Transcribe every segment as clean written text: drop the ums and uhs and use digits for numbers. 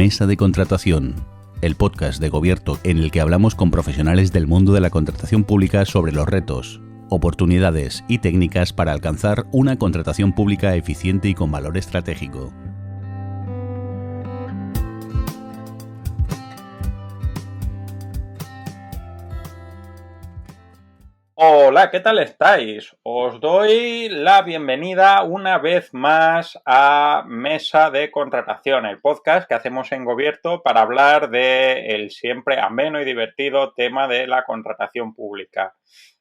Mesa de Contratación, el podcast de Gobierto en el que hablamos con profesionales del mundo de la contratación pública sobre los retos, oportunidades y técnicas para alcanzar una contratación pública eficiente y con valor estratégico. Hola, ¿qué tal estáis? Os doy la bienvenida una vez más a Mesa de Contratación, el podcast que hacemos en Gobierto para hablar del siempre ameno y divertido tema de la contratación pública.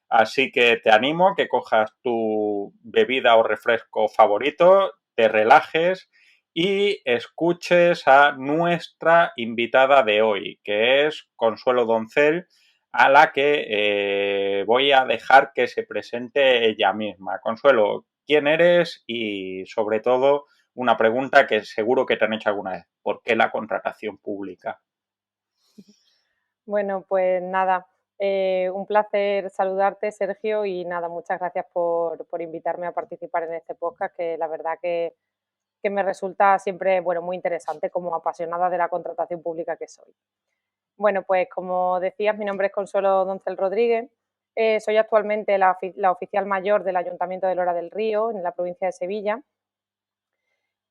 Así que te animo a que cojas tu bebida o refresco favorito, te relajes y escuches a nuestra invitada de hoy, que es Consuelo Doncel, a la que voy a dejar que se presente ella misma. Consuelo, ¿quién eres? Y sobre todo, una pregunta que seguro que te han hecho alguna vez. ¿Por qué la contratación pública? Bueno, pues nada, un placer saludarte, Sergio, y nada, muchas gracias por invitarme a participar en este podcast, que la verdad que me resulta siempre, bueno, muy interesante como apasionada de la contratación pública que soy. Bueno, pues como decías, mi nombre es Consuelo Doncel Rodríguez, soy actualmente la oficial mayor del Ayuntamiento de Lora del Río, en la provincia de Sevilla.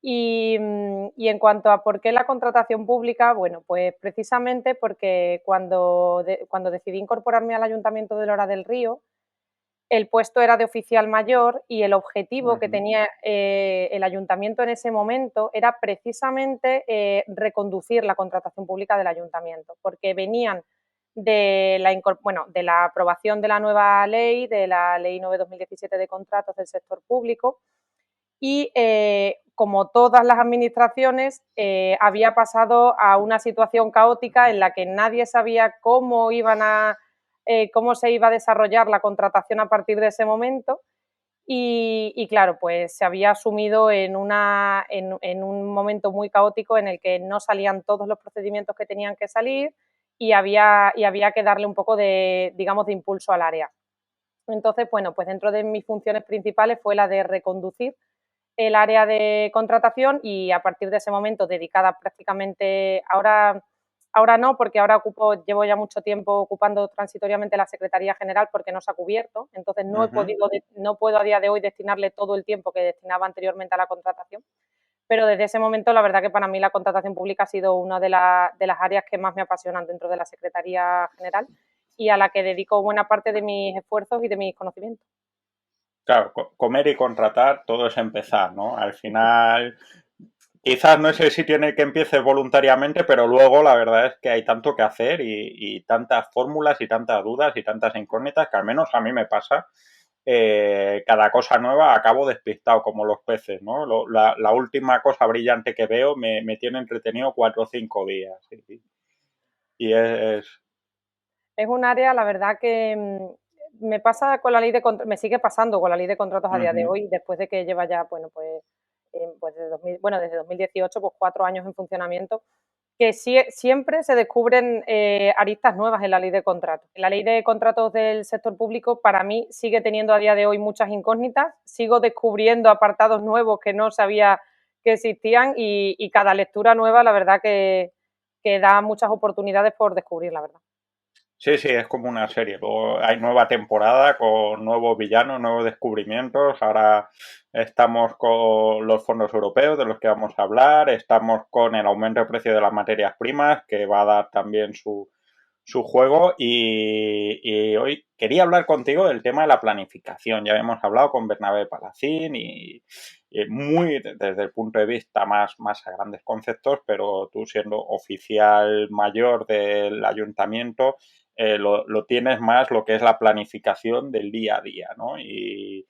Y en cuanto a por qué la contratación pública, bueno, pues precisamente porque cuando decidí incorporarme al Ayuntamiento de Lora del Río, el puesto era de oficial mayor y el objetivo que tenía el Ayuntamiento en ese momento era precisamente reconducir la contratación pública del Ayuntamiento, porque venían de la aprobación de la nueva ley, de la Ley 9/2017 de contratos del sector público, y como todas las administraciones, había pasado a una situación caótica en la que nadie sabía cómo se iba a desarrollar la contratación a partir de ese momento. Y claro, pues se había asumido en un momento muy caótico en el que no salían todos los procedimientos que tenían que salir y había que darle un poco de, digamos, de impulso al área. Entonces, bueno, pues dentro de mis funciones principales fue la de reconducir el área de contratación y a partir de ese momento dedicada prácticamente, ahora no, porque ahora llevo ya mucho tiempo ocupando transitoriamente la Secretaría General porque no se ha cubierto, entonces no puedo a día de hoy destinarle todo el tiempo que destinaba anteriormente a la contratación, pero desde ese momento la verdad que para mí la contratación pública ha sido una de las áreas que más me apasionan dentro de la Secretaría General y a la que dedico buena parte de mis esfuerzos y de mis conocimientos. Claro, comer y contratar, todo es empezar, ¿no? Al final, quizás no sé si tiene que empieces voluntariamente, pero luego la verdad es que hay tanto que hacer y tantas fórmulas y tantas dudas y tantas incógnitas que al menos a mí me pasa. Cada cosa nueva acabo despistado como los peces, ¿no? La última cosa brillante que veo me tiene entretenido 4 o 5 días. Y es... Es un área, la verdad que me pasa con la ley de me sigue pasando con la ley de contratos a día de hoy, después de que lleva ya, bueno, pues desde 2018, pues 4 años en funcionamiento, que siempre se descubren aristas nuevas en la ley de contratos. La ley de contratos del sector público para mí sigue teniendo a día de hoy muchas incógnitas, sigo descubriendo apartados nuevos que no sabía que existían y cada lectura nueva la verdad que da muchas oportunidades por descubrir, la verdad. Sí, sí, es como una serie. Luego hay nueva temporada con nuevos villanos, nuevos descubrimientos. Ahora estamos con los fondos europeos de los que vamos a hablar. Estamos con el aumento de precio de las materias primas que va a dar también su juego. Y hoy quería hablar contigo del tema de la planificación. Ya hemos hablado con Bernabé Palacín y muy desde el punto de vista más a grandes conceptos, pero tú siendo oficial mayor del ayuntamiento, lo tienes más lo que es la planificación del día a día, ¿no? Y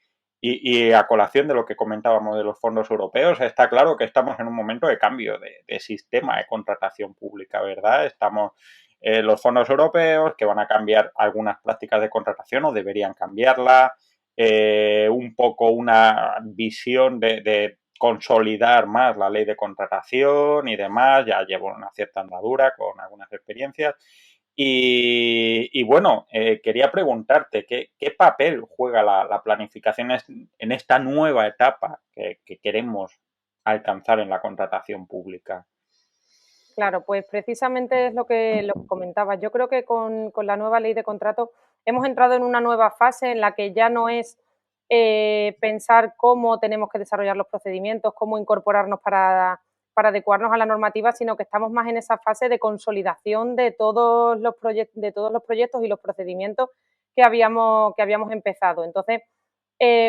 a colación de lo que comentábamos de los fondos europeos, está claro que estamos en un momento de cambio de sistema de contratación pública, ¿verdad? Estamos los fondos europeos que van a cambiar algunas prácticas de contratación o deberían cambiarla, un poco una visión de consolidar más la ley de contratación y demás, ya llevo una cierta andadura con algunas experiencias. Y bueno, quería preguntarte, ¿qué papel juega la planificación en esta nueva etapa que queremos alcanzar en la contratación pública? Claro, pues precisamente es lo que comentaba. Yo creo que con la nueva ley de contrato hemos entrado en una nueva fase en la que ya no es pensar cómo tenemos que desarrollar los procedimientos, cómo incorporarnos para adecuarnos a la normativa, sino que estamos más en esa fase de consolidación de todos los proyectos y los procedimientos que habíamos empezado. Entonces,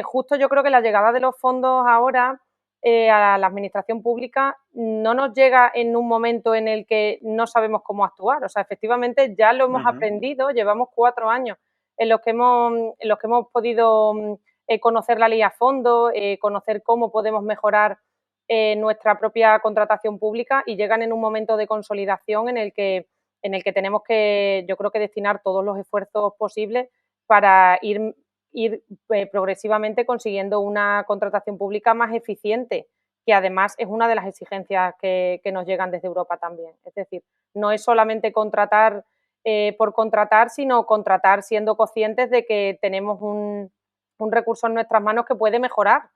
justo yo creo que la llegada de los fondos ahora a la administración pública no nos llega en un momento en el que no sabemos cómo actuar. O sea, efectivamente ya lo hemos aprendido, llevamos 4 años en los que hemos podido conocer la ley a fondo, conocer cómo podemos mejorar nuestra propia contratación pública, y llegan en un momento de consolidación en el que tenemos que, yo creo que destinar todos los esfuerzos posibles para ir progresivamente consiguiendo una contratación pública más eficiente, que además es una de las exigencias que nos llegan desde Europa también. Es decir, no es solamente contratar por contratar, sino contratar siendo conscientes de que tenemos un recurso en nuestras manos que puede mejorar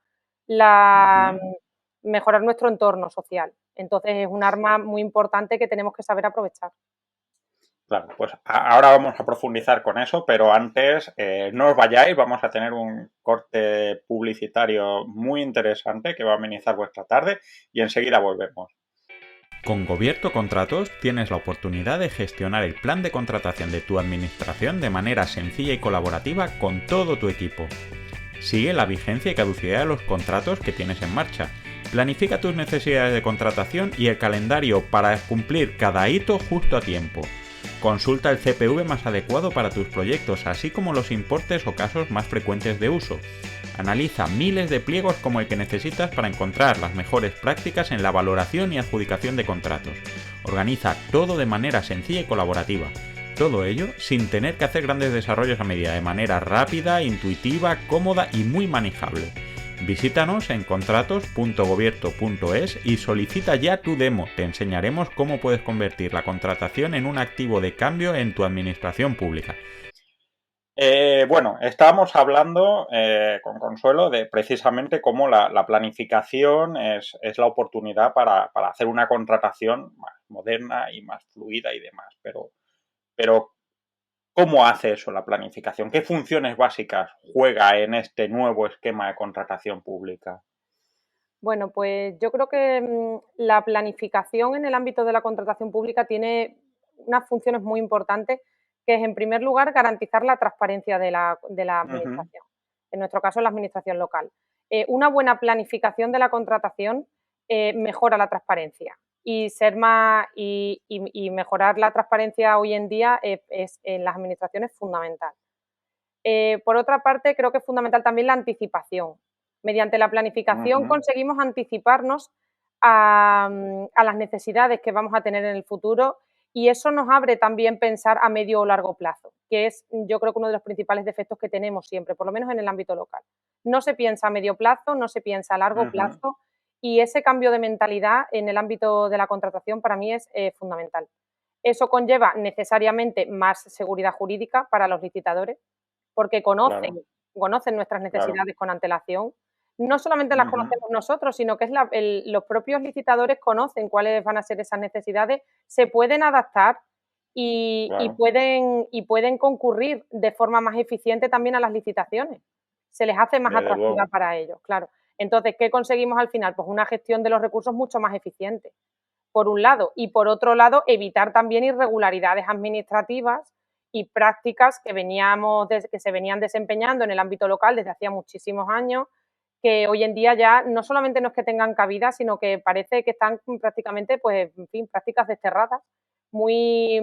mejorar nuestro entorno social. Entonces es un arma muy importante que tenemos que saber aprovechar. Claro, pues ahora vamos a profundizar con eso, pero antes no os vayáis, vamos a tener un corte publicitario muy interesante que va a amenizar vuestra tarde y enseguida volvemos. Con Gobierto Contratos tienes la oportunidad de gestionar el plan de contratación de tu administración de manera sencilla y colaborativa con todo tu equipo. Sigue la vigencia y caducidad de los contratos que tienes en marcha. Planifica tus necesidades de contratación y el calendario para cumplir cada hito justo a tiempo. Consulta el CPV más adecuado para tus proyectos, así como los importes o casos más frecuentes de uso. Analiza miles de pliegos como el que necesitas para encontrar las mejores prácticas en la valoración y adjudicación de contratos. Organiza todo de manera sencilla y colaborativa. Todo ello sin tener que hacer grandes desarrollos a medida, de manera rápida, intuitiva, cómoda y muy manejable. Visítanos en contratos.gobierto.es y solicita ya tu demo. Te enseñaremos cómo puedes convertir la contratación en un activo de cambio en tu administración pública. Bueno, estábamos hablando con Consuelo de precisamente cómo la planificación es la oportunidad para hacer una contratación más moderna y más fluida y demás. Pero ¿cómo hace eso la planificación? ¿Qué funciones básicas juega en este nuevo esquema de contratación pública? Bueno, pues yo creo que la planificación en el ámbito de la contratación pública tiene unas funciones muy importantes, que es, en primer lugar, garantizar la transparencia de la administración, en nuestro caso, la administración local. Una buena planificación de la contratación mejora la transparencia, y mejorar la transparencia hoy en día es en las administraciones fundamental. Por otra parte, creo que es fundamental también la anticipación. Mediante la planificación conseguimos anticiparnos a las necesidades que vamos a tener en el futuro, y eso nos abre también pensar a medio o largo plazo, que es, yo creo, que uno de los principales defectos que tenemos siempre, por lo menos en el ámbito local. No se piensa a medio plazo, no se piensa a largo plazo, y ese cambio de mentalidad en el ámbito de la contratación para mí es fundamental. Eso conlleva necesariamente más seguridad jurídica para los licitadores, porque conocen nuestras necesidades con antelación. No solamente las conocemos nosotros, sino que es los propios licitadores conocen cuáles van a ser esas necesidades, se pueden adaptar y pueden concurrir de forma más eficiente también a las licitaciones. Se les hace más atractiva para ellos, claro. Entonces, ¿qué conseguimos al final? Pues una gestión de los recursos mucho más eficiente, por un lado, y por otro lado, evitar también irregularidades administrativas y prácticas que se venían desempeñando en el ámbito local desde hacía muchísimos años, que hoy en día ya no solamente no es que tengan cabida, sino que parece que están prácticamente, pues, en fin, prácticas desterradas, muy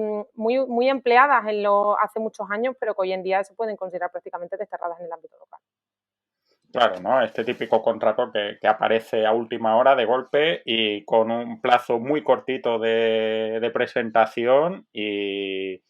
empleadas hace muchos años, pero que hoy en día se pueden considerar prácticamente desterradas en el ámbito local. Claro, ¿no? Este típico contrato que aparece a última hora de golpe y con un plazo muy cortito de presentación, y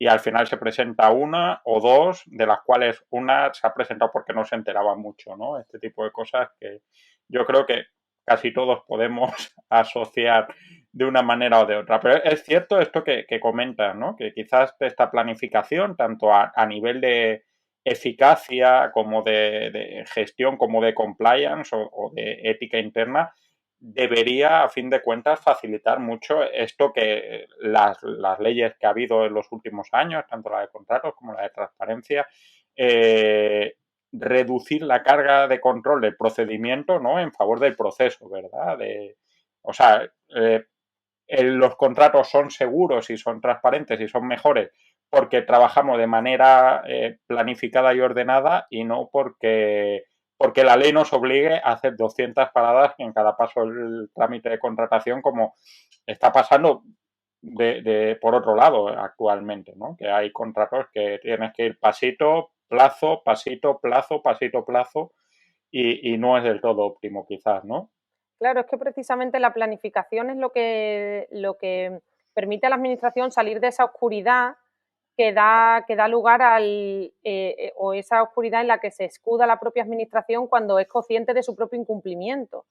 al final se presenta una o dos, de las cuales una se ha presentado porque no se enteraba mucho, ¿no? Este tipo de cosas que yo creo que casi todos podemos asociar de una manera o de otra. Pero es cierto esto que comentas, ¿no? Que quizás esta planificación, tanto a nivel de eficacia como de gestión, como de compliance o de ética interna, debería, a fin de cuentas, facilitar mucho esto que las leyes que ha habido en los últimos años, tanto la de contratos como la de transparencia, reducir la carga de control del procedimiento, ¿no?, en favor del proceso, ¿verdad? O sea, los contratos son seguros y son transparentes y son mejores porque trabajamos de manera planificada y ordenada y no porque la ley nos obligue a hacer 200 paradas en cada paso del trámite de contratación, como está pasando por otro lado actualmente, ¿no? Que hay contratos que tienes que ir pasito, plazo, pasito, plazo, pasito, plazo, y no es del todo óptimo quizás, ¿no? Claro, es que precisamente la planificación es lo que permite a la administración salir de esa oscuridad que da lugar o esa oscuridad en la que se escuda la propia administración cuando es consciente de su propio incumplimiento.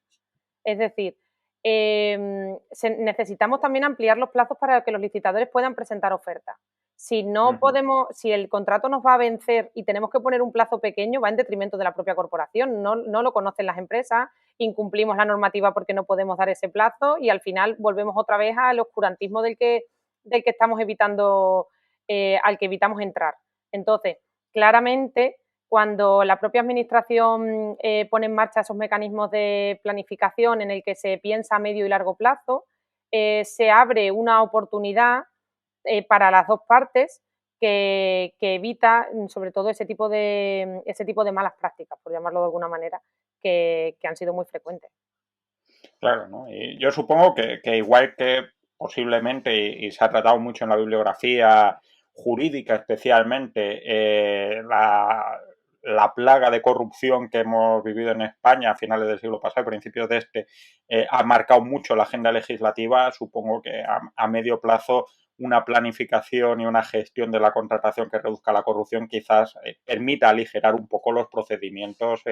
Es decir, necesitamos también ampliar los plazos para que los licitadores puedan presentar ofertas. Si no podemos, si el contrato nos va a vencer y tenemos que poner un plazo pequeño, va en detrimento de la propia corporación, no lo conocen las empresas, incumplimos la normativa porque no podemos dar ese plazo y al final volvemos otra vez al oscurantismo del que estamos evitando, al que evitamos entrar. Entonces, claramente, cuando la propia administración pone en marcha esos mecanismos de planificación en el que se piensa a medio y largo plazo, se abre una oportunidad para las dos partes que evita sobre todo ese tipo de malas prácticas, por llamarlo de alguna manera, que han sido muy frecuentes. Claro, ¿no? Y yo supongo que igual que posiblemente, y se ha tratado mucho en la bibliografía jurídica especialmente, la plaga de corrupción que hemos vivido en España a finales del siglo pasado, principios de este, ha marcado mucho la agenda legislativa. Supongo que a medio plazo una planificación y una gestión de la contratación que reduzca la corrupción quizás permita aligerar un poco los procedimientos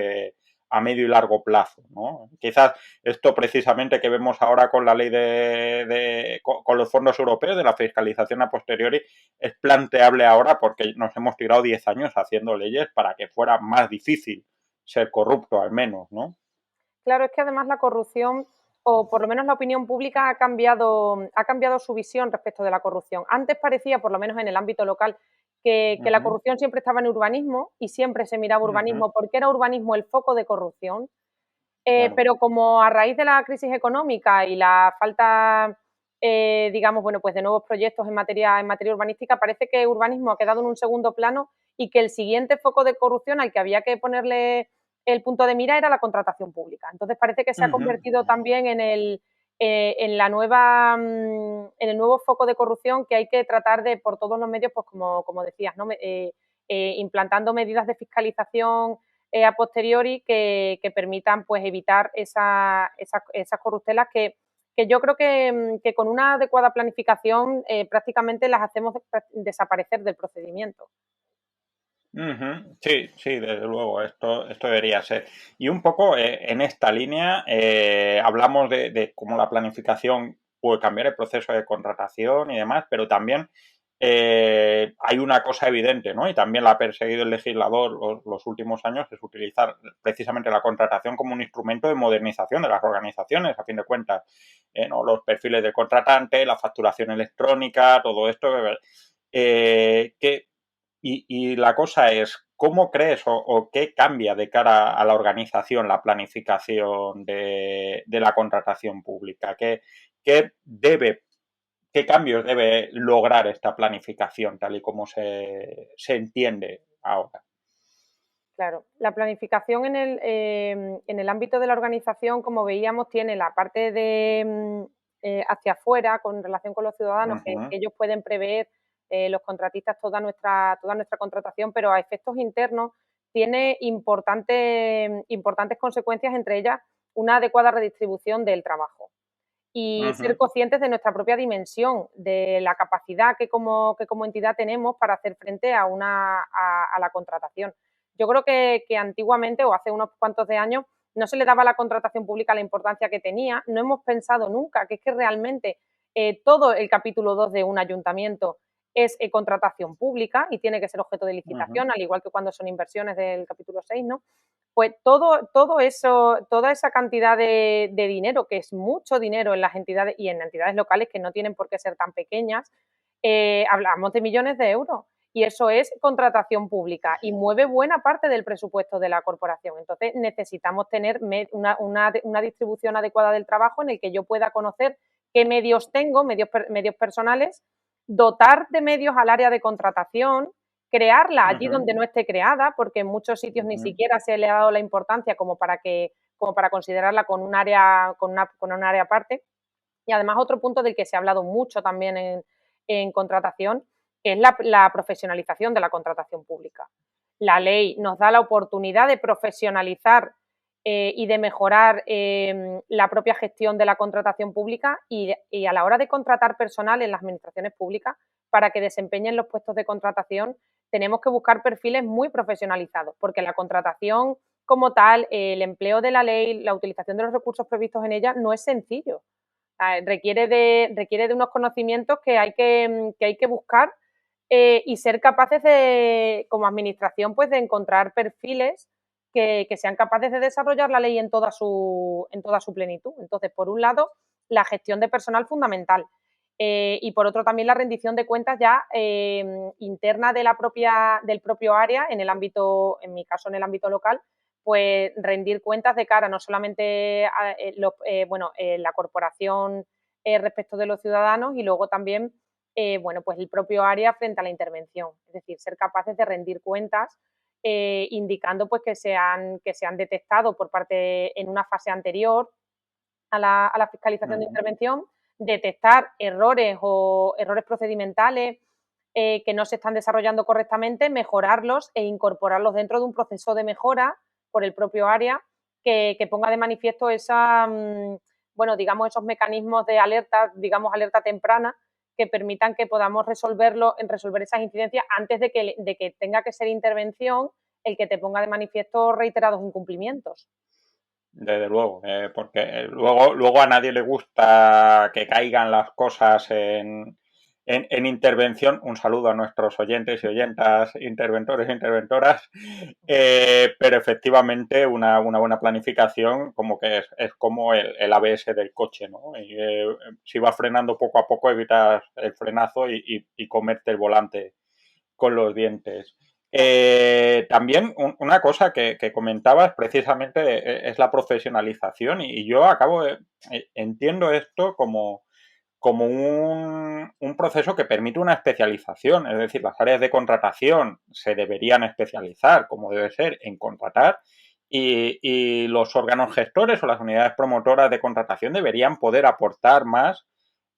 a medio y largo plazo, ¿no? Quizás esto precisamente que vemos ahora con la ley con los fondos europeos de la fiscalización a posteriori es planteable ahora porque nos hemos tirado 10 años haciendo leyes para que fuera más difícil ser corrupto al menos, ¿no? Claro, es que además la corrupción, o por lo menos la opinión pública, ha cambiado su visión respecto de la corrupción. Antes parecía, por lo menos en el ámbito local, que la corrupción siempre estaba en urbanismo y siempre se miraba urbanismo porque era urbanismo el foco de corrupción. Claro. Pero como a raíz de la crisis económica y la falta, digamos, bueno, pues de nuevos proyectos en materia urbanística, parece que urbanismo ha quedado en un segundo plano y que el siguiente foco de corrupción al que había que ponerle el punto de mira era la contratación pública. Entonces parece que se ha convertido también en el nuevo foco de corrupción que hay que tratar de, por todos los medios, pues como decías, ¿no? Implantando medidas de fiscalización a posteriori que permitan pues evitar esas corruptelas que yo creo que con una adecuada planificación prácticamente las hacemos desaparecer del procedimiento. Sí, desde luego, esto debería ser. Y un poco en esta línea hablamos de cómo la planificación puede cambiar el proceso de contratación y demás, pero también hay una cosa evidente, ¿no? Y también la ha perseguido el legislador los últimos años, es utilizar precisamente la contratación como un instrumento de modernización de las organizaciones, a fin de cuentas, ¿no? Los perfiles del contratante, la facturación electrónica, todo esto. Y la cosa es, ¿cómo crees o qué cambia de cara a la organización, la planificación de la contratación pública? ¿Qué cambios debe lograr esta planificación tal y como se entiende ahora? Claro, la planificación en el ámbito de la organización, como veíamos, tiene la parte de hacia afuera, con relación con los ciudadanos, que ellos pueden prever, los contratistas, toda nuestra contratación, pero a efectos internos tiene importantes consecuencias, entre ellas una adecuada redistribución del trabajo. Y ser conscientes de nuestra propia dimensión, de la capacidad que como entidad tenemos para hacer frente a la contratación. Yo creo que antiguamente, o hace unos cuantos de años, no se le daba a la contratación pública la importancia que tenía. No hemos pensado nunca que es que realmente todo el capítulo 2 de un ayuntamiento es contratación pública y tiene que ser objeto de licitación, al igual que cuando son inversiones del capítulo 6, ¿no? Pues todo eso, toda esa cantidad de dinero, que es mucho dinero en las entidades y en entidades locales que no tienen por qué ser tan pequeñas, hablamos de millones de euros. Y eso es contratación pública y mueve buena parte del presupuesto de la corporación. Entonces, necesitamos tener una distribución adecuada del trabajo en el que yo pueda conocer qué medios tengo, medios personales, dotar de medios al área de contratación, crearla allí donde no esté creada, porque en muchos sitios ni siquiera se le ha dado la importancia como para considerarla con un área aparte. Y además otro punto del que se ha hablado mucho también en contratación, que es la profesionalización de la contratación pública. La ley nos da la oportunidad de profesionalizar y de mejorar la propia gestión de la contratación pública y a la hora de contratar personal en las administraciones públicas, para que desempeñen los puestos de contratación, tenemos que buscar perfiles muy profesionalizados, porque la contratación como tal, el empleo de la ley, la utilización de los recursos previstos en ella no es sencillo. Requiere de unos conocimientos que hay que buscar y ser capaces de, como administración, pues de encontrar perfiles que sean capaces de desarrollar la ley en toda su plenitud. Entonces, por un lado, la gestión de personal fundamental y por otro también la rendición de cuentas ya interna del propio área en mi caso en el ámbito local, pues rendir cuentas de cara no solamente a la corporación respecto de los ciudadanos y luego también pues el propio área frente a la intervención. Es decir, ser capaces de rendir cuentas indicando pues que se han detectado por parte en una fase anterior a la fiscalización de intervención, detectar errores procedimentales que no se están desarrollando correctamente, mejorarlos e incorporarlos dentro de un proceso de mejora por el propio área que ponga de manifiesto esos mecanismos de alerta temprana, que permitan que podamos resolver esas incidencias antes de que tenga que ser intervención el que te ponga de manifiesto reiterados incumplimientos. Desde luego, porque luego a nadie le gusta que caigan las cosas en intervención. Un saludo a nuestros oyentes y oyentas, interventores e interventoras, pero efectivamente una buena planificación como que es como el ABS del coche, ¿no? Y, si vas frenando poco a poco evitas el frenazo y comerte el volante con los dientes. También una cosa que comentabas precisamente es la profesionalización y yo entiendo esto como un proceso que permite una especialización, es decir, las áreas de contratación se deberían especializar, como debe ser, en contratar y los órganos gestores o las unidades promotoras de contratación deberían poder aportar más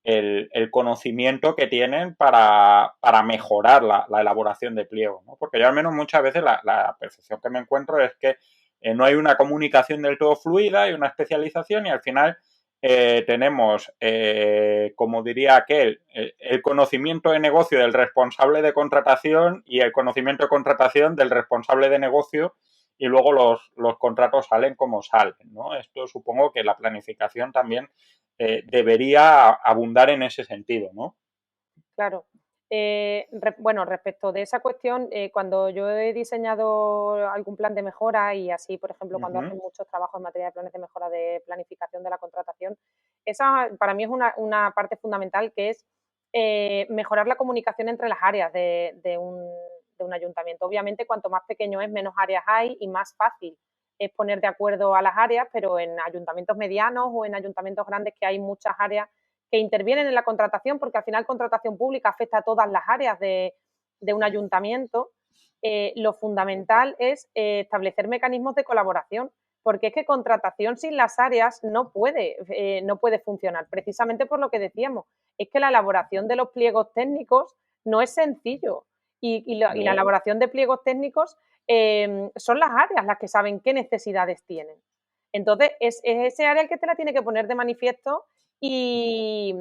el conocimiento que tienen para mejorar la elaboración de pliego, ¿no? Porque yo al menos muchas veces la percepción que me encuentro es que no hay una comunicación del todo fluida y una especialización y al final tenemos, como diría aquel, el conocimiento de negocio del responsable de contratación y el conocimiento de contratación del responsable de negocio y luego los contratos salen como salen, ¿no? Esto supongo que la planificación también debería abundar en ese sentido, ¿no? Claro. Respecto de esa cuestión, cuando yo he diseñado algún plan de mejora y así, por ejemplo, cuando hacen muchos trabajos en materia de planes de mejora de planificación de la contratación, esa para mí es una parte fundamental que es mejorar la comunicación entre las áreas de un ayuntamiento. Obviamente, cuanto más pequeño es, menos áreas hay y más fácil es poner de acuerdo a las áreas, pero en ayuntamientos medianos o en ayuntamientos grandes que hay muchas áreas que intervienen en la contratación, porque al final contratación pública afecta a todas las áreas de un ayuntamiento, lo fundamental es establecer mecanismos de colaboración, porque es que contratación sin las áreas no puede funcionar, precisamente por lo que decíamos, es que la elaboración de los pliegos técnicos no es sencillo y la elaboración de pliegos técnicos son las áreas las que saben qué necesidades tienen. Entonces, es ese área el que te la tiene que poner de manifiesto y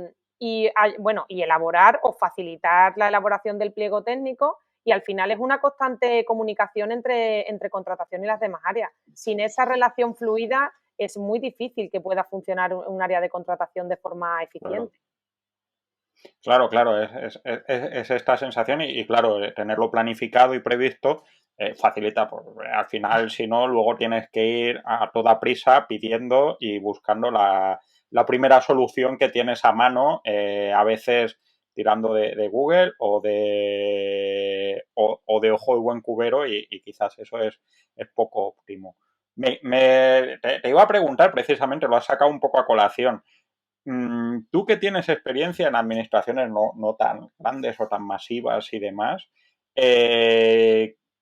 elaborar o facilitar la elaboración del pliego técnico y al final es una constante comunicación entre contratación y las demás áreas. Sin esa relación fluida es muy difícil que pueda funcionar un área de contratación de forma eficiente. Claro, es esta sensación y claro, tenerlo planificado y previsto facilita. Pues, al final, si no, luego tienes que ir a toda prisa pidiendo y buscando la primera solución que tienes a mano, a veces tirando de Google o de ojo de buen cubero y quizás eso es poco óptimo. Te iba a preguntar, precisamente, lo has sacado un poco a colación. Tú que tienes experiencia en administraciones no tan grandes o tan masivas y demás,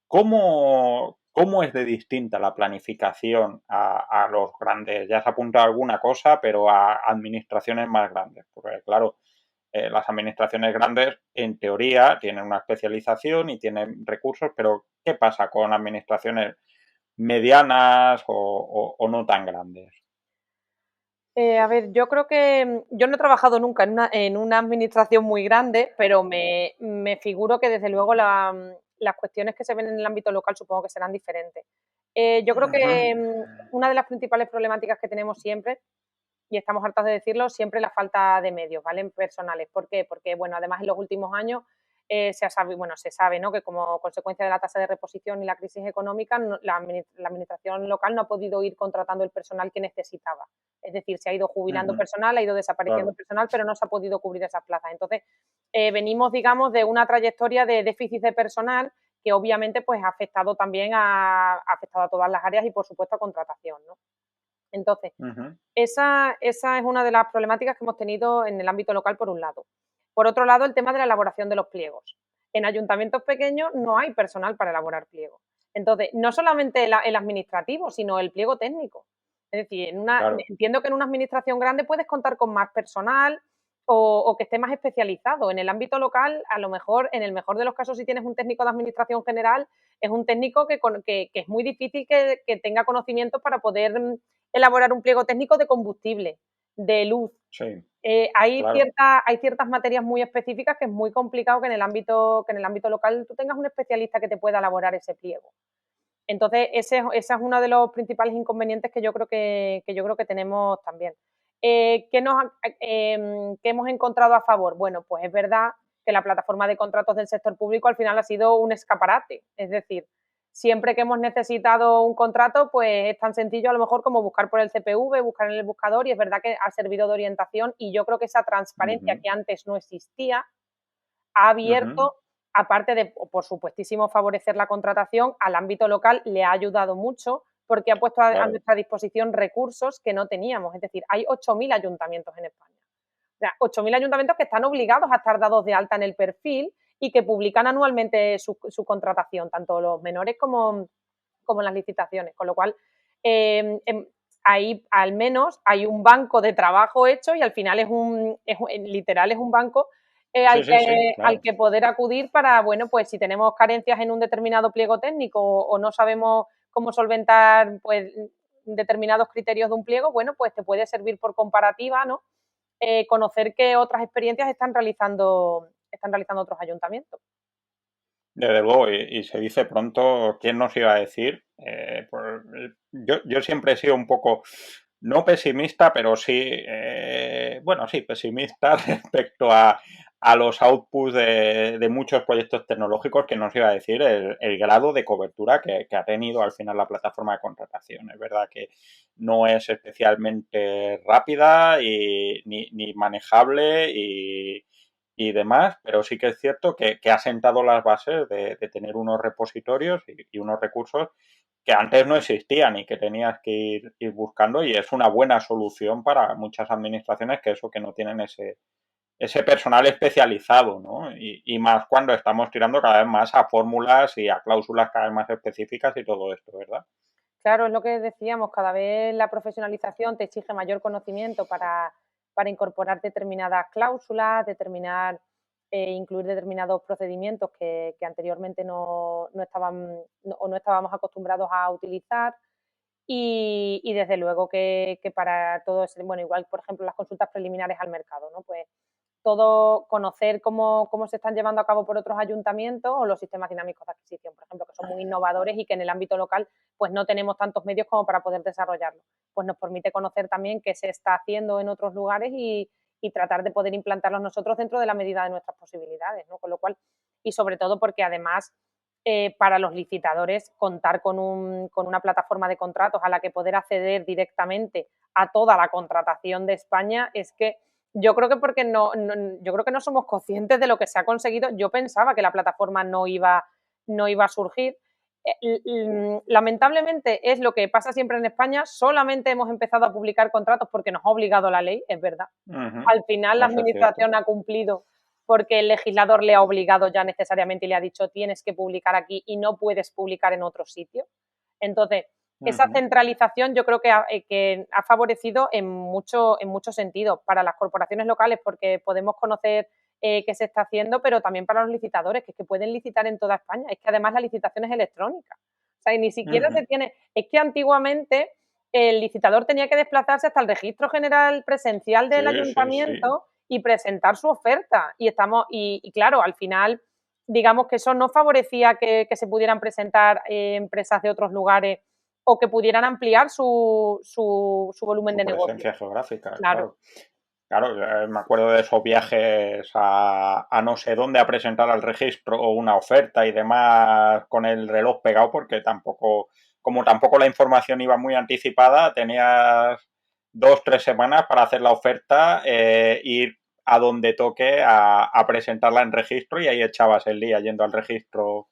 ¿cómo es de distinta la planificación a los grandes? Ya has apuntado alguna cosa, pero a administraciones más grandes. Porque, claro, las administraciones grandes, en teoría, tienen una especialización y tienen recursos, pero ¿qué pasa con administraciones medianas o no tan grandes? A ver, yo creo que yo no he trabajado nunca en una administración muy grande, pero me figuro que desde luego las cuestiones que se ven en el ámbito local supongo que serán diferentes. Yo creo que una de las principales problemáticas que tenemos siempre, y estamos hartas de decirlo, siempre la falta de medios, ¿vale? Personales. ¿Por qué? Porque, bueno, además en los últimos años se sabe, ¿no? Que como consecuencia de la tasa de reposición y la crisis económica, la administración local no ha podido ir contratando el personal que necesitaba. Es decir, se ha ido jubilando personal, ha ido desapareciendo personal, pero no se ha podido cubrir esas plazas. Entonces, venimos, digamos, de una trayectoria de déficit de personal que obviamente pues ha afectado también ha afectado a todas las áreas y, por supuesto, a contratación, ¿no? Entonces, esa es una de las problemáticas que hemos tenido en el ámbito local, por un lado. Por otro lado, el tema de la elaboración de los pliegos. En ayuntamientos pequeños no hay personal para elaborar pliegos. Entonces, no solamente el administrativo, sino el pliego técnico. Es decir, entiendo que en una administración grande puedes contar con más personal o que esté más especializado. En el ámbito local, a lo mejor, en el mejor de los casos, si tienes un técnico de administración general, es un técnico que es muy difícil que tenga conocimientos para poder elaborar un pliego técnico de combustible, de luz. Sí, Hay claro. ciertas materias muy específicas que es muy complicado que en el ámbito local tú tengas un especialista que te pueda elaborar ese pliego. Entonces, ese es uno de los principales inconvenientes que yo creo que tenemos también. ¿Qué hemos encontrado a favor? Bueno, pues es verdad que la plataforma de contratos del sector público al final ha sido un escaparate. Es decir, siempre que hemos necesitado un contrato, pues es tan sencillo a lo mejor como buscar por el CPV, buscar en el buscador, y es verdad que ha servido de orientación, y yo creo que esa transparencia que antes no existía ha abierto, aparte de, por supuestísimo, favorecer la contratación, al ámbito local le ha ayudado mucho porque ha puesto a nuestra disposición recursos que no teníamos. Es decir, hay 8.000 ayuntamientos en España. O sea, 8.000 ayuntamientos que están obligados a estar dados de alta en el perfil y que publican anualmente su contratación, tanto los menores como en las licitaciones. Con lo cual, ahí al menos hay un banco de trabajo hecho y al final literal es un banco al que poder acudir para, bueno, pues si tenemos carencias en un determinado pliego técnico o no sabemos cómo solventar pues determinados criterios de un pliego, bueno, pues te puede servir por comparativa, ¿no? Conocer qué otras experiencias están realizando otros ayuntamientos. Desde luego, y se dice pronto, ¿quién nos iba a decir? Pues, yo siempre he sido un poco, no pesimista, pero sí, sí, pesimista respecto a los outputs de muchos proyectos tecnológicos, que nos iba a decir el grado de cobertura que ha tenido al final la plataforma de contratación. Es verdad que no es especialmente rápida ni manejable y demás, pero sí que es cierto que ha sentado las bases de tener unos repositorios y unos recursos que antes no existían y que tenías que ir buscando, y es una buena solución para muchas administraciones que no tienen ese personal especializado, ¿no? Y más cuando estamos tirando cada vez más a fórmulas y a cláusulas cada vez más específicas y todo esto, ¿verdad? Claro, es lo que decíamos, cada vez la profesionalización te exige mayor conocimiento para incorporar determinadas cláusulas, incluir determinados procedimientos que anteriormente no estábamos acostumbrados a utilizar. Y desde luego que para todo eso, bueno, igual, por ejemplo, las consultas preliminares al mercado, ¿no? Pues todo, conocer cómo se están llevando a cabo por otros ayuntamientos, o los sistemas dinámicos de adquisición, por ejemplo, que son muy innovadores y que en el ámbito local pues no tenemos tantos medios como para poder desarrollarlo. Pues nos permite conocer también qué se está haciendo en otros lugares y tratar de poder implantarlos nosotros dentro de la medida de nuestras posibilidades, ¿no? Con lo cual, y sobre todo porque además para los licitadores contar con una plataforma de contratos a la que poder acceder directamente a toda la contratación de España, es que yo creo que porque yo creo que no somos conscientes de lo que se ha conseguido. Yo pensaba que la plataforma no iba a surgir. Lamentablemente es lo que pasa siempre en España, solamente hemos empezado a publicar contratos porque nos ha obligado la ley, es verdad. Al final la administración ha cumplido porque el legislador le ha obligado ya necesariamente y le ha dicho tienes que publicar aquí y no puedes publicar en otro sitio. Entonces, esa centralización yo creo que ha favorecido en muchos sentidos para las corporaciones locales, porque podemos conocer qué se está haciendo, pero también para los licitadores, que es que pueden licitar en toda España. Es que además la licitación es electrónica. O sea, y ni siquiera se tiene... Es que antiguamente el licitador tenía que desplazarse hasta el registro general presencial del ayuntamiento y presentar su oferta. Y claro, al final, digamos que eso no favorecía que se pudieran presentar empresas de otros lugares o que pudieran ampliar su volumen de negocio. Presencia geográfica, claro. Claro, me acuerdo de esos viajes a no sé dónde a presentar al registro una oferta y demás con el reloj pegado, porque tampoco la información iba muy anticipada, tenías 2-3 semanas para hacer la oferta, ir a donde toque a presentarla en registro y ahí echabas el día yendo al registro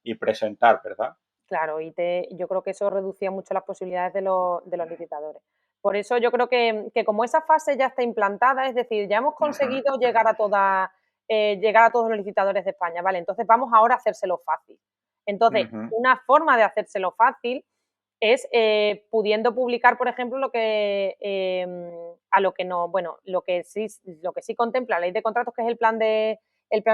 y presentar, ¿verdad? Claro, yo creo que eso reducía mucho las posibilidades de los licitadores. Por eso yo creo que como esa fase ya está implantada, es decir, ya hemos conseguido llegar a todos los licitadores de España, ¿vale? Entonces vamos ahora a hacérselo fácil. Entonces, una forma de hacérselo fácil es pudiendo publicar, por ejemplo, lo que sí contempla la ley de contratos, que es el plan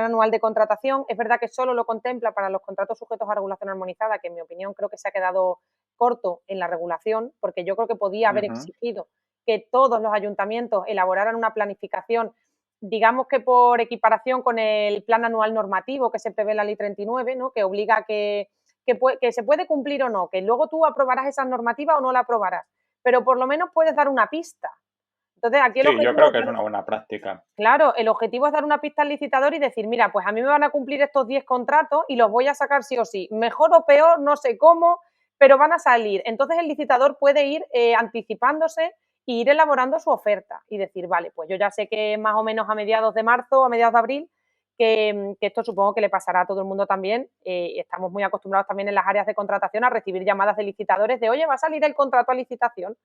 anual de contratación. Es verdad que solo lo contempla para los contratos sujetos a regulación armonizada, que en mi opinión creo que se ha quedado corto en la regulación, porque yo creo que podía haber exigido que todos los ayuntamientos elaboraran una planificación, digamos que por equiparación con el plan anual normativo que se prevé en la ley 39, ¿no? Que obliga a que se puede cumplir o no, que luego tú aprobarás esa normativa o no la aprobarás, pero por lo menos puedes dar una pista. Entonces, aquí sí, yo creo que es una buena práctica. Claro, el objetivo es dar una pista al licitador y decir, mira, pues a mí me van a cumplir estos 10 contratos y los voy a sacar sí o sí, mejor o peor, no sé cómo, pero van a salir. Entonces el licitador puede ir anticipándose e ir elaborando su oferta y decir, vale, pues yo ya sé que más o menos a mediados de marzo, a mediados de abril, que esto supongo que le pasará a todo el mundo también. Estamos muy acostumbrados también en las áreas de contratación a recibir llamadas de licitadores de, oye, ¿va a salir el contrato a licitación?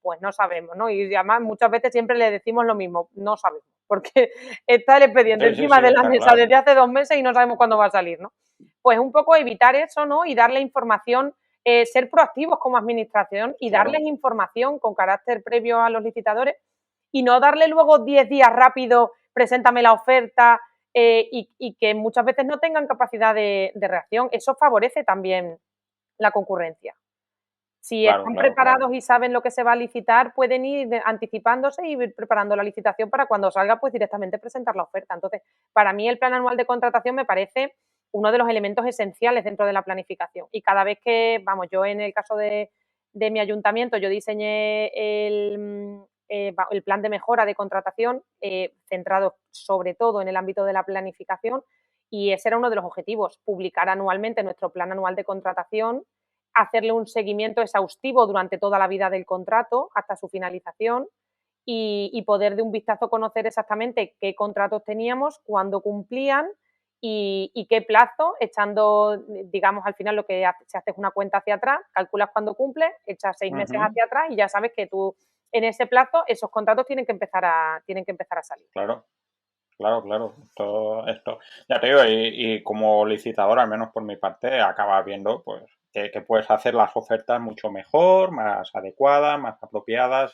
Pues no sabemos, ¿no? Y además muchas veces siempre le decimos lo mismo, no sabemos, porque está el expediente encima de la mesa desde hace 2 meses y no sabemos cuándo va a salir, ¿no? Pues un poco evitar eso, ¿no? Y darle información, ser proactivos como administración y darles información con carácter previo a los licitadores y no darle luego 10 días rápido, preséntame la oferta, y que muchas veces no tengan capacidad de reacción. Eso favorece también la concurrencia. Si están preparados y saben lo que se va a licitar, pueden ir anticipándose y ir preparando la licitación para cuando salga, pues directamente presentar la oferta. Entonces, para mí el plan anual de contratación me parece uno de los elementos esenciales dentro de la planificación. Y cada vez que, yo en el caso de mi ayuntamiento, yo diseñé el plan de mejora de contratación centrado sobre todo en el ámbito de la planificación, y ese era uno de los objetivos, publicar anualmente nuestro plan anual de contratación, hacerle un seguimiento exhaustivo durante toda la vida del contrato hasta su finalización y poder de un vistazo conocer exactamente qué contratos teníamos, cuándo cumplían y qué plazo, echando, digamos, al final lo que se hace es una cuenta hacia atrás, calculas cuándo cumple, echas 6 meses hacia atrás y ya sabes que tú en ese plazo esos contratos tienen que empezar a salir. Claro. Esto, ya te digo, y como licitador, al menos por mi parte, acabas viendo pues que puedes hacer las ofertas mucho mejor, más adecuadas, más apropiadas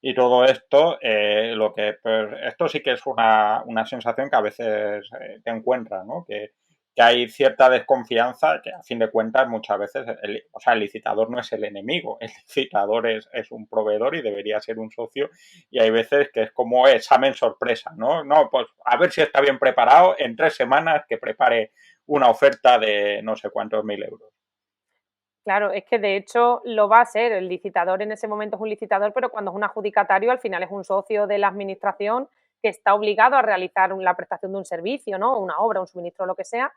y todo esto, pues, esto sí que es una sensación que a veces te encuentras, ¿no? Que hay cierta desconfianza, que a fin de cuentas muchas veces, el licitador no es el enemigo, el licitador es un proveedor y debería ser un socio, y hay veces que es como examen sorpresa, ¿no? No, pues a ver si está bien preparado, en 3 semanas que prepare una oferta de no sé cuántos 1.000 euros. Claro, es que de hecho lo va a ser, el licitador en ese momento es un licitador, pero cuando es un adjudicatario al final es un socio de la administración que está obligado a realizar la prestación de un servicio, ¿no? Una obra, un suministro, lo que sea,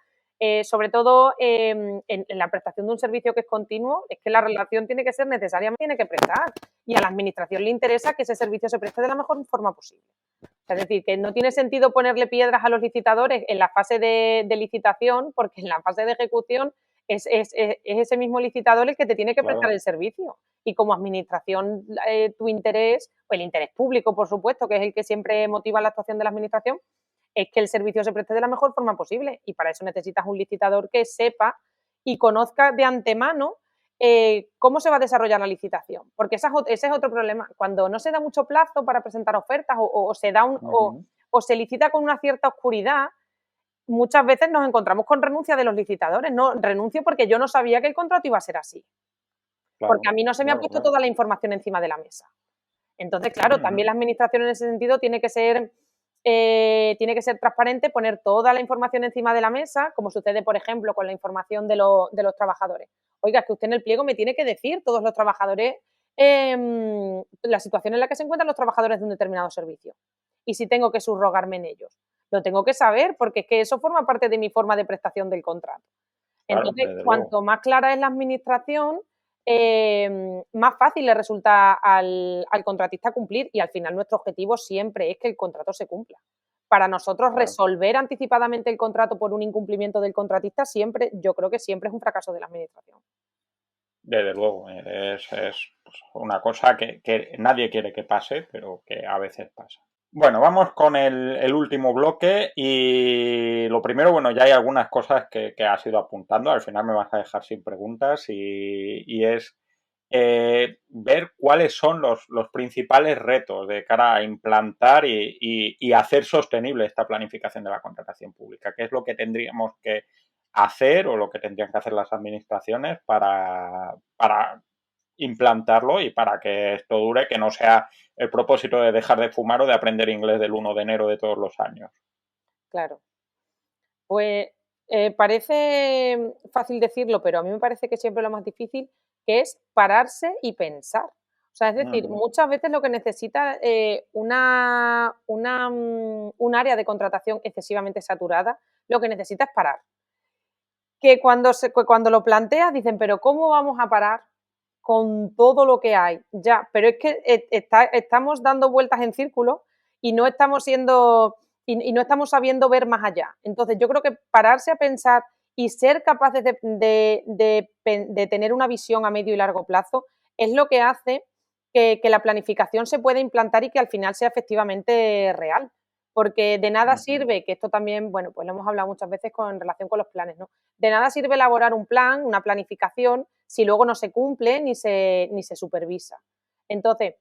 sobre todo en la prestación de un servicio que es continuo, es que la relación tiene que ser necesariamente, tiene que prestar, y a la administración le interesa que ese servicio se preste de la mejor forma posible. Es decir, que no tiene sentido ponerle piedras a los licitadores en la fase de licitación, porque en la fase de ejecución es ese mismo licitador el que te tiene que prestar el servicio. Y como administración, tu interés, o el interés público, por supuesto, que es el que siempre motiva la actuación de la administración, es que el servicio se preste de la mejor forma posible. Y para eso necesitas un licitador que sepa y conozca de antemano cómo se va a desarrollar la licitación. Porque ese es otro problema. Cuando no se da mucho plazo para presentar ofertas o se licita con una cierta oscuridad, muchas veces nos encontramos con renuncia de los licitadores. No, renuncio porque yo no sabía que el contrato iba a ser así. Claro, porque a mí no se me ha puesto toda la información encima de la mesa. Entonces, claro, también la administración en ese sentido tiene que ser transparente, poner toda la información encima de la mesa, como sucede, por ejemplo, con la información de los trabajadores. Oiga, es que usted en el pliego me tiene que decir todos los trabajadores la situación en la que se encuentran los trabajadores de un determinado servicio. Y si tengo que subrogarme en ellos. Lo tengo que saber porque es que eso forma parte de mi forma de prestación del contrato. Entonces, claro, cuanto más clara es la administración, más fácil le resulta al contratista cumplir, y al final nuestro objetivo siempre es que el contrato se cumpla. Para nosotros, claro, resolver anticipadamente el contrato por un incumplimiento del contratista yo creo que siempre es un fracaso de la administración. Desde luego, es una cosa que nadie quiere que pase, pero que a veces pasa. Bueno, vamos con el último bloque, y lo primero, bueno, ya hay algunas cosas que has ido apuntando, al final me vas a dejar sin preguntas, y es ver cuáles son los principales retos de cara a implantar y hacer sostenible esta planificación de la contratación pública. ¿Qué es lo que tendríamos que hacer o lo que tendrían que hacer las administraciones para implantarlo y para que esto dure, que no sea el propósito de dejar de fumar o de aprender inglés del 1 de enero de todos los años? Claro. Pues parece fácil decirlo, pero a mí me parece que siempre lo más difícil, que es pararse y pensar. O sea, es decir, muchas veces lo que necesita un área de contratación excesivamente saturada, lo que necesita es parar. Que cuando lo planteas dicen, pero ¿cómo vamos a parar con todo lo que hay? Ya, pero es que estamos dando vueltas en círculo y no estamos sabiendo ver más allá. Entonces, yo creo que pararse a pensar y ser capaces de tener una visión a medio y largo plazo es lo que hace que la planificación se pueda implantar y que al final sea efectivamente real. Porque de nada sirve, que esto también, bueno, pues lo hemos hablado muchas veces en relación con los planes, ¿no? De nada sirve elaborar un plan, una planificación, si luego no se cumple ni se supervisa. Entonces,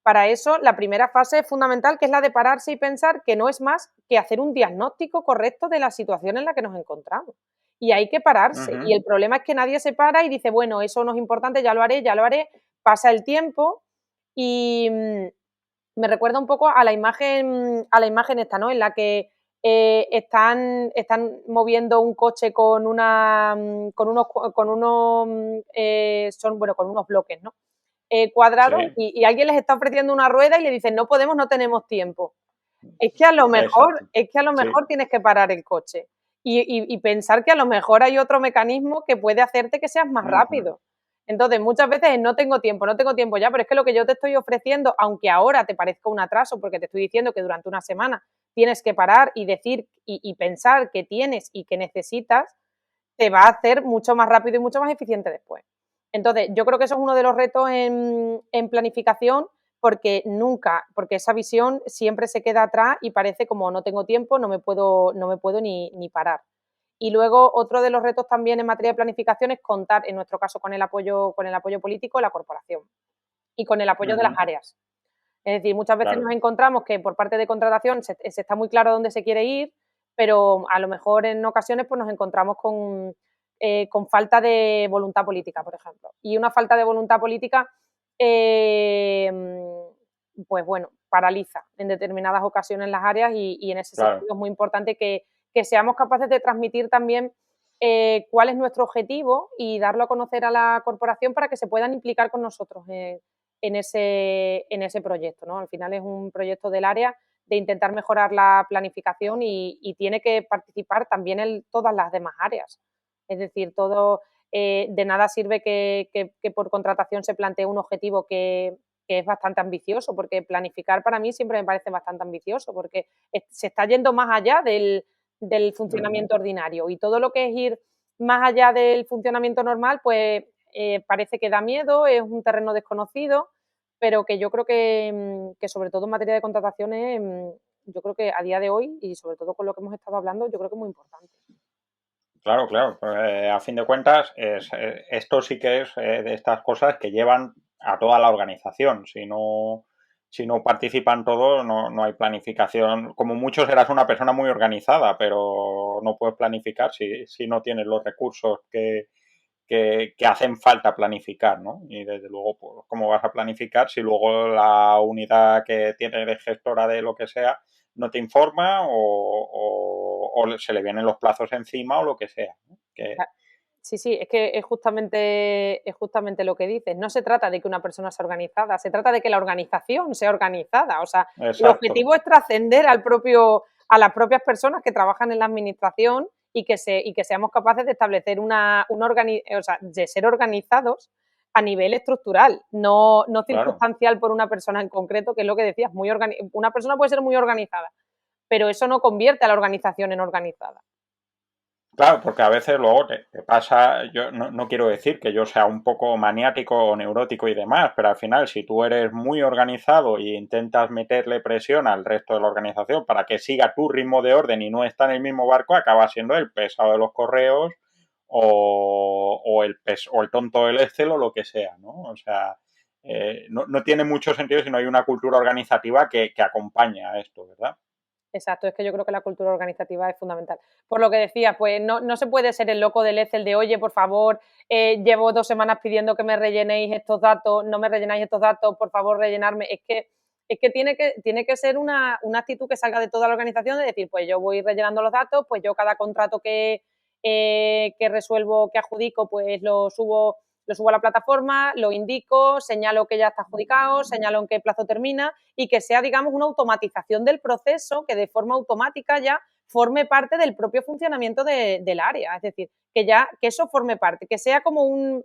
para eso, la primera fase es fundamental, que es la de pararse y pensar, que no es más que hacer un diagnóstico correcto de la situación en la que nos encontramos. Y hay que pararse. Y el problema es que nadie se para y dice, bueno, eso no es importante, ya lo haré, pasa el tiempo y me recuerda un poco a la imagen esta, ¿no? En la que están moviendo un coche con unos bloques, ¿no? Cuadrados, sí. y alguien les está ofreciendo una rueda y le dicen, no podemos, no tenemos tiempo. Es que a lo mejor sí. Tienes que parar el coche y pensar que a lo mejor hay otro mecanismo que puede hacerte que seas más rápido. Entonces, muchas veces no tengo tiempo ya, pero es que lo que yo te estoy ofreciendo, aunque ahora te parezca un atraso, porque te estoy diciendo que durante una semana tienes que parar y decir y pensar que tienes y que necesitas, te va a hacer mucho más rápido y mucho más eficiente después. Entonces, yo creo que eso es uno de los retos en planificación, porque esa visión siempre se queda atrás y parece como no tengo tiempo, no me puedo ni parar. Y luego, otro de los retos también en materia de planificación es contar, en nuestro caso, con el apoyo político de la corporación y con el apoyo de las áreas. Es decir, muchas veces nos encontramos que por parte de contratación se está muy claro dónde se quiere ir, pero a lo mejor en ocasiones pues nos encontramos con falta de voluntad política, por ejemplo. Y una falta de voluntad política, pues bueno, paraliza en determinadas ocasiones las áreas y en ese sentido es muy importante que seamos capaces de transmitir también cuál es nuestro objetivo y darlo a conocer a la corporación para que se puedan implicar con nosotros en ese proyecto, ¿no? Al final es un proyecto del área intentar mejorar la planificación y tiene que participar también en todas las demás áreas. Es decir, de nada sirve que por contratación se plantee un objetivo que es bastante ambicioso, porque planificar para mí siempre me parece bastante ambicioso, porque se está yendo más allá del funcionamiento ordinario, y todo lo que es ir más allá del funcionamiento normal, pues parece que da miedo, es un terreno desconocido, pero que yo creo que sobre todo en materia de contrataciones, yo creo que a día de hoy, y sobre todo con lo que hemos estado hablando, yo creo que es muy importante. Claro, claro. A fin de cuentas, esto sí que es de estas cosas que llevan a toda la organización. Si no participan todos, no hay planificación. Como mucho serás una persona muy organizada, pero no puedes planificar si no tienes los recursos que hacen falta planificar, ¿no? Y desde luego, pues, ¿cómo vas a planificar si luego la unidad que tiene de gestora de lo que sea no te informa o se le vienen los plazos encima o lo que sea, ¿no? Sí, es que es justamente lo que dices. No se trata de que una persona sea organizada, se trata de que la organización sea organizada. O sea, Exacto. El objetivo es trascender a las propias personas que trabajan en la administración y que seamos capaces de establecer de ser organizados a nivel estructural, no circunstancial por una persona en concreto, que es lo que decías, una persona puede ser muy organizada, pero eso no convierte a la organización en organizada. Claro, porque a veces luego te pasa, yo no quiero decir que yo sea un poco maniático o neurótico y demás, pero al final si tú eres muy organizado e intentas meterle presión al resto de la organización para que siga tu ritmo de orden y no está en el mismo barco, acaba siendo el pesado de los correos o el tonto del Excel o lo que sea, ¿no? O sea, no tiene mucho sentido si no hay una cultura organizativa que acompañe a esto, ¿verdad? Exacto, es que yo creo que la cultura organizativa es fundamental. Por lo que decía, pues no se puede ser el loco del Excel de, oye, por favor, llevo 2 semanas pidiendo que me rellenéis estos datos, no me rellenáis estos datos, por favor, rellenarme. Es que tiene que ser una actitud que salga de toda la organización, de decir, pues yo voy rellenando los datos, pues yo cada contrato que resuelvo, que adjudico, pues lo subo a la plataforma, lo indico, señalo que ya está adjudicado, señalo en qué plazo termina y que sea, digamos, una automatización del proceso que de forma automática ya forme parte del propio funcionamiento del área. Es decir, que eso forme parte, que sea como un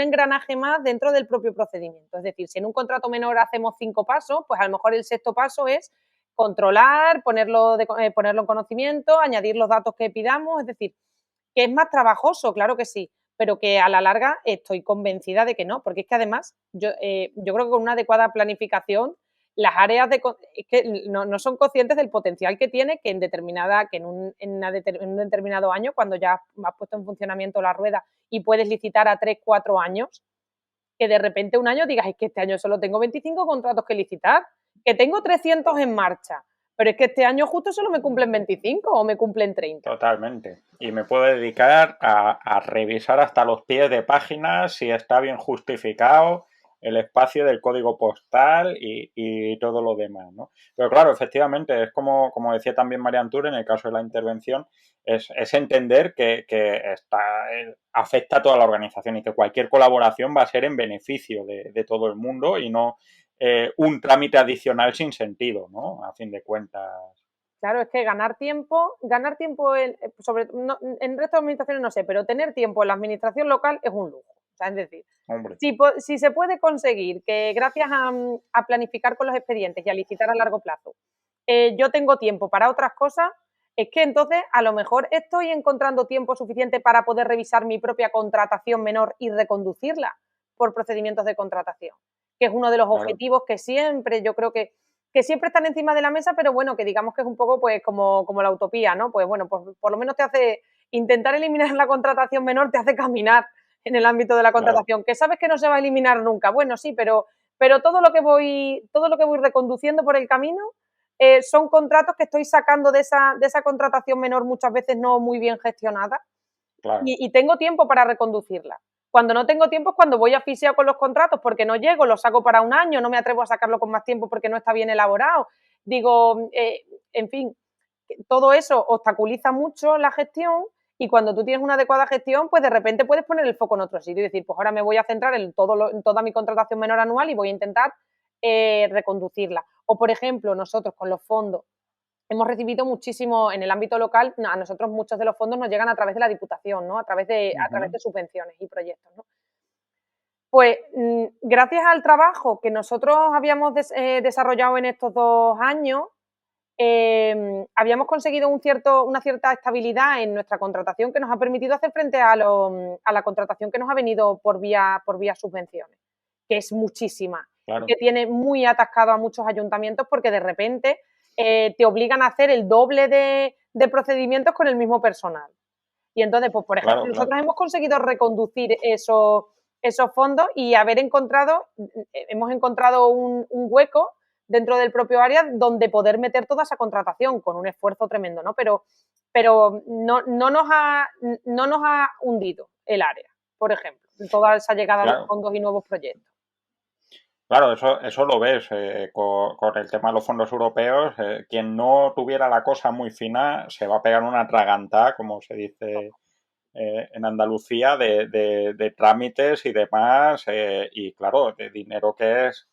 engranaje más dentro del propio procedimiento. Es decir, si en un contrato menor hacemos 5 pasos, pues a lo mejor el 6.º paso es controlar, ponerlo en conocimiento, añadir los datos que pidamos. Es decir, que es más trabajoso, claro que sí, pero que a la larga estoy convencida de que no, porque es que además yo creo que con una adecuada planificación las áreas es que no son conscientes del potencial que tiene, que en un determinado año, cuando ya has puesto en funcionamiento la rueda y puedes licitar a 3, 4 años, que de repente un año digas, es que este año solo tengo 25 contratos que licitar, que tengo 300 en marcha, pero es que este año justo solo me cumplen 25 o me cumplen 30. Totalmente. Y me puedo dedicar a revisar hasta los pies de páginas si está bien justificado el espacio del código postal y todo lo demás, ¿no? Pero claro, efectivamente, es como decía también María Antur en el caso de la intervención, es entender que afecta a toda la organización y que cualquier colaboración va a ser en beneficio de todo el mundo y no un trámite adicional sin sentido, ¿no? A fin de cuentas. Claro, es que ganar tiempo en el resto de administraciones no sé, pero tener tiempo en la administración local es un lujo. O sea, es decir, si se puede conseguir que gracias a planificar con los expedientes y a licitar a largo plazo, yo tengo tiempo para otras cosas, es que entonces a lo mejor estoy encontrando tiempo suficiente para poder revisar mi propia contratación menor y reconducirla por procedimientos de contratación, que es uno de los objetivos que siempre, yo creo que siempre están encima de la mesa, pero bueno, que digamos que es un poco pues como la utopía, ¿no? Pues bueno, por lo menos te hace intentar eliminar la contratación menor, te hace caminar en el ámbito de la contratación, que sabes que no se va a eliminar nunca. Bueno, sí, pero todo lo que voy reconduciendo por el camino son contratos que estoy sacando de esa contratación menor, muchas veces no muy bien gestionada, y tengo tiempo para reconducirla. Cuando no tengo tiempo es cuando voy asfixiado con los contratos porque no llego, lo saco para un año, no me atrevo a sacarlo con más tiempo porque no está bien elaborado. Digo, en fin, todo eso obstaculiza mucho la gestión y cuando tú tienes una adecuada gestión, pues de repente puedes poner el foco en otro sitio y decir, pues ahora me voy a centrar en toda mi contratación menor anual y voy a intentar reconducirla. O, por ejemplo, nosotros con los fondos hemos recibido muchísimo en el ámbito local, a nosotros muchos de los fondos nos llegan a través de la Diputación, ¿no? A través de subvenciones y proyectos, ¿no? Pues gracias al trabajo que nosotros habíamos desarrollado en estos 2 años, habíamos conseguido una cierta estabilidad en nuestra contratación que nos ha permitido hacer frente a la contratación que nos ha venido por vía subvenciones, que es muchísima, Claro. que tiene muy atascado a muchos ayuntamientos porque de repente te obligan a hacer el doble de procedimientos con el mismo personal. Y entonces, pues por ejemplo, nosotros hemos conseguido reconducir esos fondos y hemos encontrado un hueco dentro del propio área donde poder meter toda esa contratación con un esfuerzo tremendo, ¿no? Pero no nos ha hundido el área, por ejemplo, toda esa llegada de fondos y nuevos proyectos. Claro, eso lo ves con el tema de los fondos europeos. Quien no tuviera la cosa muy fina se va a pegar una atragantada, como se dice en Andalucía, de trámites y demás. Y claro, de dinero que es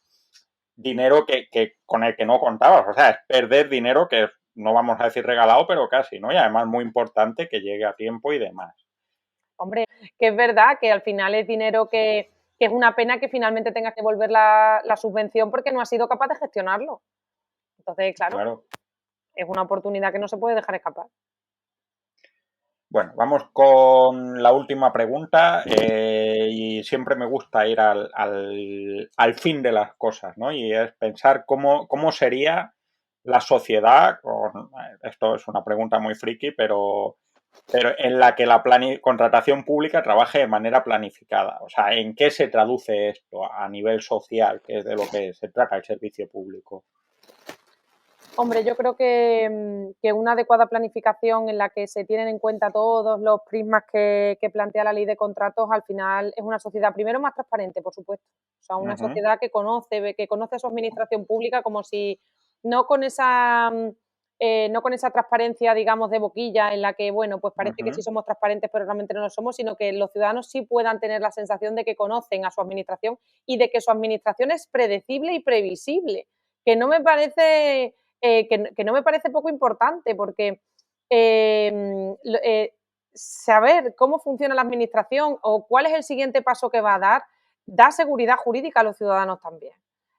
dinero que con el que no contabas. O sea, es perder dinero que no vamos a decir regalado, pero casi, ¿no? Y además muy importante que llegue a tiempo y demás. Hombre, que es verdad que al final es dinero que es una pena que finalmente tengas que devolver la subvención porque no has sido capaz de gestionarlo. Entonces, claro, es una oportunidad que no se puede dejar escapar. Bueno, vamos con la última pregunta y siempre me gusta ir al fin de las cosas, ¿no? Y es pensar cómo sería la sociedad, esto es una pregunta muy friki, pero en la que la contratación pública trabaje de manera planificada. O sea, ¿en qué se traduce esto a nivel social, que es de lo que se trata el servicio público? Hombre, yo creo que una adecuada planificación en la que se tienen en cuenta todos los prismas que plantea la ley de contratos, al final es una sociedad, primero, más transparente, por supuesto. O sea, una sociedad que conoce a su administración pública como si, no con esa transparencia, digamos, de boquilla en la que, bueno, pues parece que sí somos transparentes, pero realmente no lo somos, sino que los ciudadanos sí puedan tener la sensación de que conocen a su administración y de que su administración es predecible y previsible, que no me parece... que no me parece poco importante, porque saber cómo funciona la administración o cuál es el siguiente paso que va a dar, da seguridad jurídica a los ciudadanos también.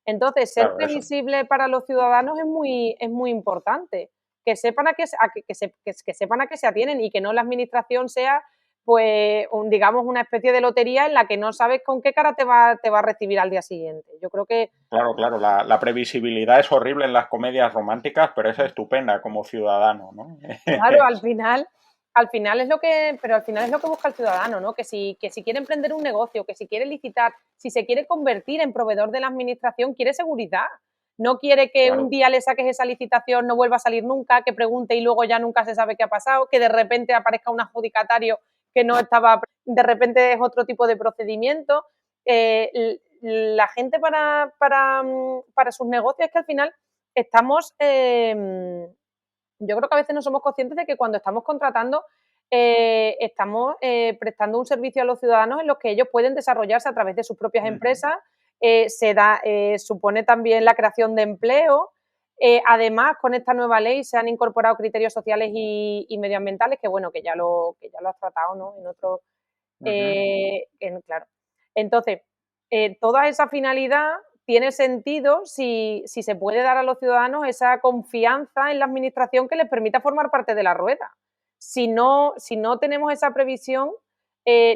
Entonces, ser previsible para los ciudadanos es muy importante, que sepan sepan a qué se atienen y que no la administración sea, pues, digamos, una especie de lotería en la que no sabes con qué cara te va a recibir al día siguiente. Yo creo que... Claro, la previsibilidad es horrible en las comedias románticas, pero es estupenda como ciudadano, ¿no? Claro, al final es lo que busca el ciudadano, ¿no? Que si quiere emprender un negocio, que si quiere licitar, si se quiere convertir en proveedor de la administración, quiere seguridad. No quiere que un día le saques esa licitación, no vuelva a salir nunca, que pregunte y luego ya nunca se sabe qué ha pasado, que de repente aparezca un adjudicatario que no estaba, de repente es otro tipo de procedimiento. La gente para sus negocios es que al final estamos... yo creo que a veces no somos conscientes de que cuando estamos contratando estamos prestando un servicio a los ciudadanos en los que ellos pueden desarrollarse a través de sus propias empresas, supone también la creación de empleo. Además, con esta nueva ley se han incorporado criterios sociales y medioambientales, que bueno, que ya lo has tratado, ¿no? En otro, claro. Entonces, toda esa finalidad tiene sentido si se puede dar a los ciudadanos esa confianza en la administración que les permita formar parte de la rueda. Si no tenemos esa previsión,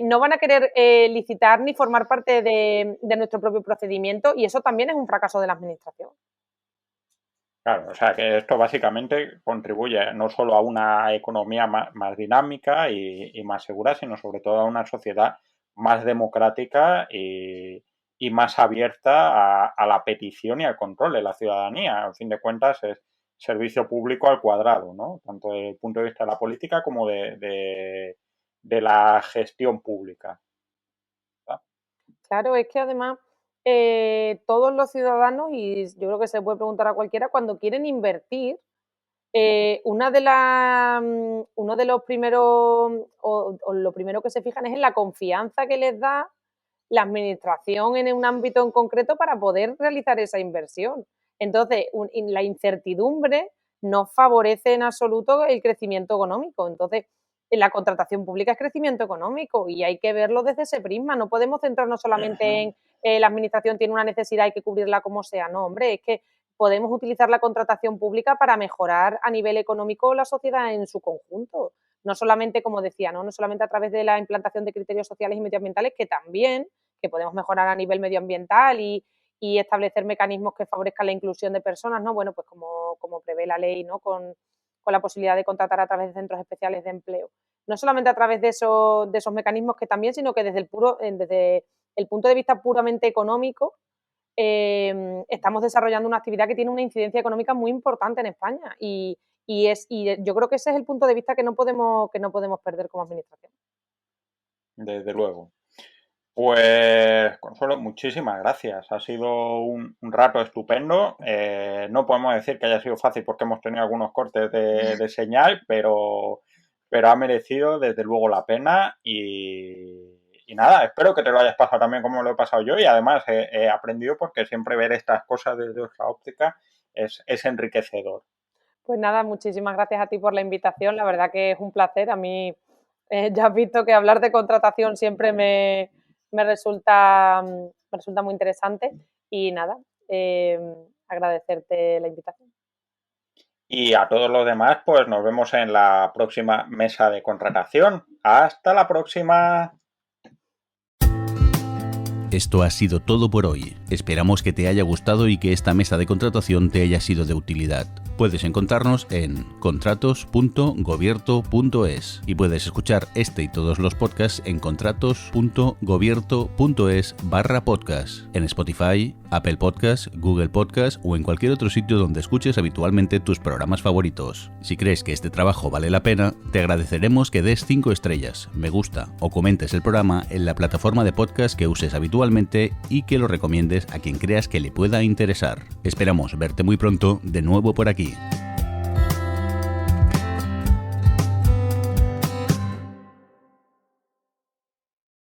no van a querer licitar ni formar parte de nuestro propio procedimiento, y eso también es un fracaso de la administración. Claro, o sea que esto básicamente contribuye no solo a una economía más dinámica y más segura, sino sobre todo a una sociedad más democrática y más abierta a la petición y al control de la ciudadanía. Al fin de cuentas es servicio público al cuadrado, ¿no? Tanto desde el punto de vista de la política como de la gestión pública. ¿Verdad? Claro, es que además todos los ciudadanos, y yo creo que se puede preguntar a cualquiera, cuando quieren invertir, uno de los primeros, o lo primero que se fijan es en la confianza que les da la administración en un ámbito en concreto para poder realizar esa inversión. Entonces, la incertidumbre no favorece en absoluto el crecimiento económico. Entonces, la contratación pública es crecimiento económico y hay que verlo desde ese prisma. No podemos centrarnos solamente en la administración tiene una necesidad, hay que cubrirla como sea. No, hombre, es que podemos utilizar la contratación pública para mejorar a nivel económico la sociedad en su conjunto. No solamente, como decía, no solamente a través de la implantación de criterios sociales y medioambientales, que también, que podemos mejorar a nivel medioambiental y establecer mecanismos que favorezcan la inclusión de personas, ¿no? Bueno, pues como prevé la ley, ¿no? Con la posibilidad de contratar a través de centros especiales de empleo. No solamente a través de esos mecanismos que también, sino que desde el punto de vista puramente económico, estamos desarrollando una actividad que tiene una incidencia económica muy importante en España y yo creo que ese es el punto de vista que no podemos perder como administración. Desde luego. Pues, Consuelo, muchísimas gracias. Ha sido un rato estupendo. No podemos decir que haya sido fácil porque hemos tenido algunos cortes de señal, pero ha merecido desde luego la pena y nada, espero que te lo hayas pasado también como lo he pasado yo y además he aprendido porque siempre ver estas cosas desde otra óptica es enriquecedor. Pues nada, muchísimas gracias a ti por la invitación. La verdad que es un placer. A mí ya has visto que hablar de contratación siempre me resulta muy interesante y nada, agradecerte la invitación. Y a todos los demás, pues nos vemos en la próxima mesa de contratación. ¡Hasta la próxima! Esto ha sido todo por hoy. Esperamos que te haya gustado y que esta mesa de contratación te haya sido de utilidad. Puedes encontrarnos en contratos.gobierto.es y puedes escuchar este y todos los podcasts en contratos.gobierto.es/podcast, en Spotify, Apple Podcasts, Google Podcasts o en cualquier otro sitio donde escuches habitualmente tus programas favoritos. Si crees que este trabajo vale la pena, te agradeceremos que des 5 estrellas, me gusta o comentes el programa en la plataforma de podcast que uses habitualmente y que lo recomiendes a quien creas que le pueda interesar. Esperamos verte muy pronto de nuevo por aquí.